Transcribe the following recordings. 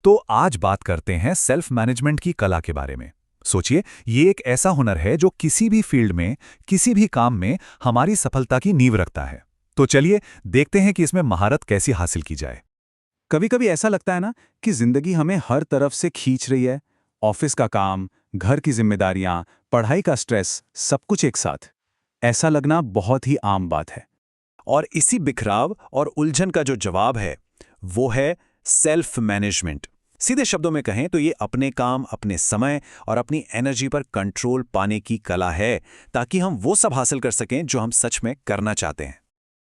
तो आज बात करते हैं सेल्फ मैनेजमेंट की कला के बारे में। सोचिए, ये एक ऐसा हुनर है जो किसी भी फील्ड में, किसी भी काम में हमारी सफलता की नींव रखता है। तो चलिए देखते हैं कि इसमें महारत कैसी हासिल की जाए। कभी कभी ऐसा लगता है ना कि जिंदगी हमें हर तरफ से खींच रही है। ऑफिस का काम, घर की जिम्मेदारियां, पढ़ाई का स्ट्रेस, सब कुछ एक साथ। ऐसा लगना बहुत ही आम बात है। और इसी बिखराव और उलझन का जो जवाब है वो है सेल्फ मैनेजमेंट। सीधे शब्दों में कहें तो ये अपने काम, अपने समय और अपनी एनर्जी पर कंट्रोल पाने की कला है, ताकि हम वो सब हासिल कर सकें जो हम सच में करना चाहते हैं।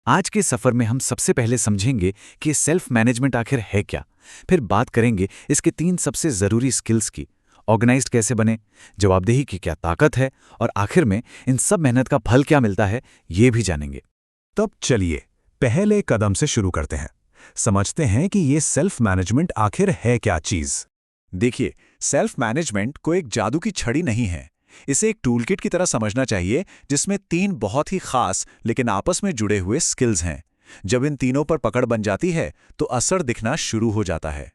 आज के सफर में हम सबसे पहले समझेंगे कि सेल्फ मैनेजमेंट आखिर है क्या। फिर बात करेंगे इसके 3 सबसे जरूरी स्किल्स की, ऑर्गेनाइज्ड कैसे बने, जवाबदेही की क्या ताकत है, और आखिर में इन सब मेहनत का फल क्या मिलता है, ये भी जानेंगे। तब चलिए पहले कदम से शुरू करते हैं। समझते हैं कि ये सेल्फ मैनेजमेंट आखिर है क्या चीज। देखिए, सेल्फ मैनेजमेंट कोई एक जादू की छड़ी नहीं है। इसे एक टूलकिट की तरह समझना चाहिए, जिसमें 3 बहुत ही खास लेकिन आपस में जुड़े हुए स्किल्स हैं। जब इन तीनों पर पकड़ बन जाती है तो असर दिखना शुरू हो जाता है।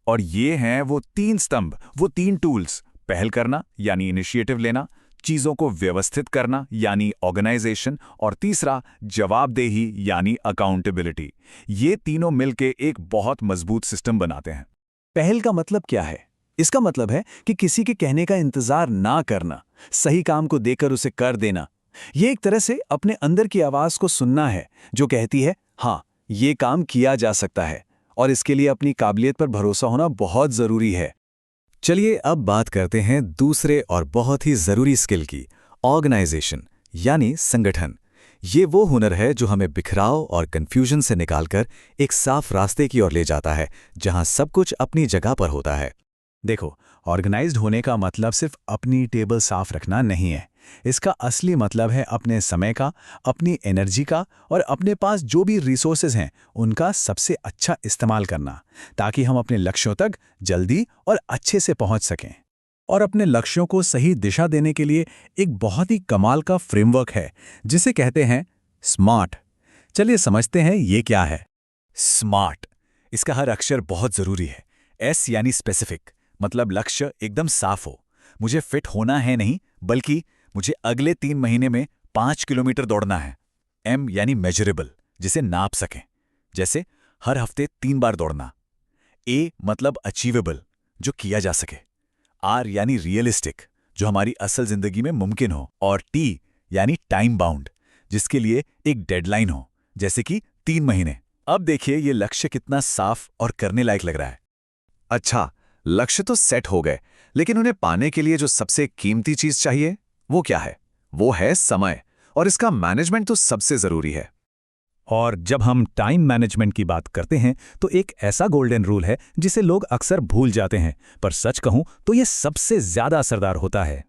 और ये हैं वो 3 स्तंभ, वो 3 टूल्स। पहल करना यानी इनिशिएटिव लेना, चीजों को व्यवस्थित करना यानी ऑर्गेनाइजेशन, और तीसरा जवाबदेही यानी अकाउंटेबिलिटी। ये तीनों मिलके एक बहुत मजबूत सिस्टम बनाते हैं। पहल का मतलब क्या है? इसका मतलब है कि किसी के कहने का इंतजार ना करना, सही काम को देकर उसे कर देना। ये एक तरह से अपने अंदर की आवाज को सुनना है, जो कहती है हाँ, ये काम किया जा सकता है, और इसके लिए अपनी काबिलियत पर भरोसा होना बहुत जरूरी है। चलिए अब बात करते हैं दूसरे और बहुत ही जरूरी स्किल की, ऑर्गेनाइजेशन यानी संगठन। ये वो हुनर है जो हमें बिखराव और कंफ्यूजन से निकालकर एक साफ रास्ते की ओर ले जाता है, जहां सब कुछ अपनी जगह पर होता है। देखो, ऑर्गेनाइज्ड होने का मतलब सिर्फ अपनी टेबल साफ रखना नहीं है। इसका असली मतलब है अपने समय का, अपनी एनर्जी का और अपने पास जो भी रिसोर्सेज हैं उनका सबसे अच्छा इस्तेमाल करना, ताकि हम अपने लक्ष्यों तक जल्दी और अच्छे से पहुंच सकें। और अपने लक्ष्यों को सही दिशा देने के लिए एक बहुत ही कमाल का फ्रेमवर्क है, जिसे कहते हैं स्मार्ट। चलिए समझते हैं ये क्या है। स्मार्ट, इसका हर अक्षर बहुत जरूरी है। एस यानी स्पेसिफिक, मतलब लक्ष्य एकदम साफ हो। मुझे फिट होना है नहीं, बल्कि मुझे अगले 3 महीने में 5 किलोमीटर दौड़ना है। एम यानी मेजरेबल, जिसे नाप सकें, जैसे हर हफ्ते 3 बार दौड़ना। ए मतलब अचीवेबल, जो किया जा सके। आर यानी रियलिस्टिक, जो हमारी असल जिंदगी में मुमकिन हो। और टी यानी टाइम बाउंड, जिसके लिए एक डेडलाइन हो, जैसे कि 3 महीने। अब देखिए ये लक्ष्य कितना साफ और करने लायक लग रहा है। अच्छा, लक्ष्य तो सेट हो गए, लेकिन उन्हें पाने के लिए जो सबसे कीमती चीज चाहिए वो क्या है? वो है समय, और इसका मैनेजमेंट तो सबसे जरूरी है। और जब हम टाइम मैनेजमेंट की बात करते हैं तो एक ऐसा गोल्डन रूल है जिसे लोग अक्सर भूल जाते हैं, पर सच कहूं तो ये सबसे ज्यादा असरदार होता है।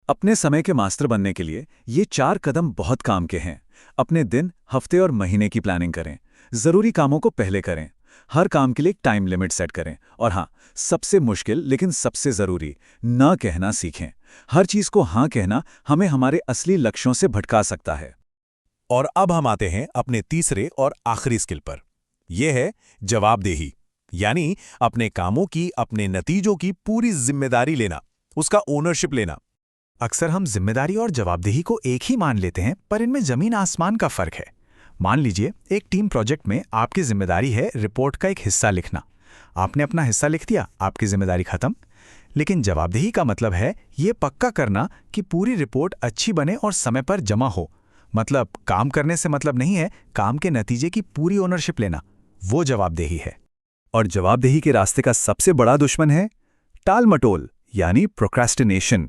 अपने समय के मास्टर बनने के लिए ये 4 कदम बहुत काम के हैं। अपने दिन, हफ्ते और महीने की प्लानिंग करें। जरूरी कामों को पहले करें। हर काम के लिए एक टाइम लिमिट सेट करें। और हाँ, सबसे मुश्किल लेकिन सबसे जरूरी, ना कहना सीखें। हर चीज को हाँ कहना हमें हमारे असली लक्ष्यों से भटका सकता है। और अब हम आते हैं अपने तीसरे और आखिरी स्किल पर। यह है जवाबदेही, यानी अपने कामों की, अपने नतीजों की पूरी जिम्मेदारी लेना, उसका ओनरशिप लेना। अक्सर हम जिम्मेदारी और जवाबदेही को एक ही मान लेते हैं, पर इनमें जमीन आसमान का फर्क है। मान लीजिए एक टीम प्रोजेक्ट में आपकी जिम्मेदारी है रिपोर्ट का एक हिस्सा लिखना। आपने अपना हिस्सा लिख दिया, आपकी जिम्मेदारी खत्म। लेकिन जवाबदेही का मतलब है ये पक्का करना कि पूरी रिपोर्ट अच्छी बने और समय पर जमा हो। मतलब काम करने से मतलब नहीं है, काम के नतीजे की पूरी ओनरशिप लेना, वो जवाबदेही है। और जवाबदेही के रास्ते का सबसे बड़ा दुश्मन है टाल-मटोल, यानी प्रोक्रेस्टिनेशन।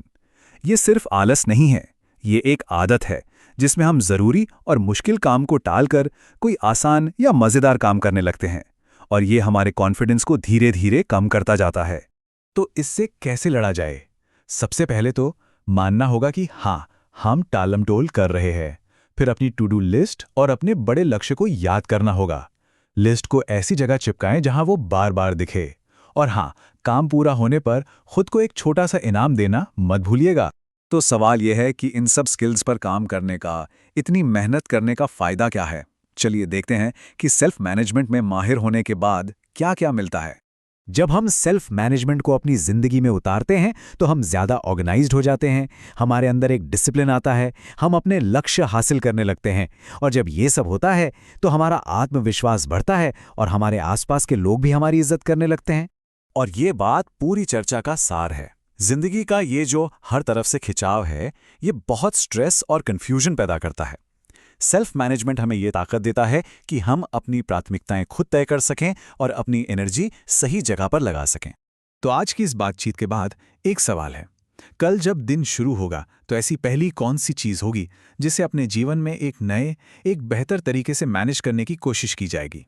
ये सिर्फ आलस नहीं है, ये एक आदत है जिसमें हम जरूरी और मुश्किल काम को टालकर कोई आसान या मजेदार काम करने लगते हैं, और ये हमारे कॉन्फिडेंस को धीरे धीरे कम करता जाता है। तो इससे कैसे लड़ा जाए? सबसे पहले तो मानना होगा कि हाँ, हम टालमटोल कर रहे हैं। फिर अपनी टू डू लिस्ट और अपने बड़े लक्ष्य को याद करना होगा। लिस्ट को ऐसी जगह चिपकाएं जहां वो बार बार दिखे। और हाँ, काम पूरा होने पर खुद को एक छोटा सा इनाम देना मत भूलिएगा। तो सवाल यह है कि इन सब स्किल्स पर काम करने का, इतनी मेहनत करने का फायदा क्या है? चलिए देखते हैं कि सेल्फ मैनेजमेंट में माहिर होने के बाद क्या क्या मिलता है। जब हम सेल्फ मैनेजमेंट को अपनी जिंदगी में उतारते हैं तो हम ज़्यादा ऑर्गेनाइज्ड हो जाते हैं, हमारे अंदर एक डिसिप्लिन आता है, हम अपने लक्ष्य हासिल करने लगते हैं। और जब ये सब होता है तो हमारा आत्मविश्वास बढ़ता है और हमारे आसपास के लोग भी हमारी इज्जत करने लगते हैं। और ये बात पूरी चर्चा का सार है। जिंदगी का ये जो हर तरफ से खिंचाव है, ये बहुत स्ट्रेस और कंफ्यूजन पैदा करता है। सेल्फ मैनेजमेंट हमें ये ताकत देता है कि हम अपनी प्राथमिकताएं खुद तय कर सकें और अपनी एनर्जी सही जगह पर लगा सकें। तो आज की इस बातचीत के बाद एक सवाल है, कल जब दिन शुरू होगा तो ऐसी पहली कौन सी चीज़ होगी जिसे अपने जीवन में एक नए, एक बेहतर तरीके से मैनेज करने की कोशिश की जाएगी?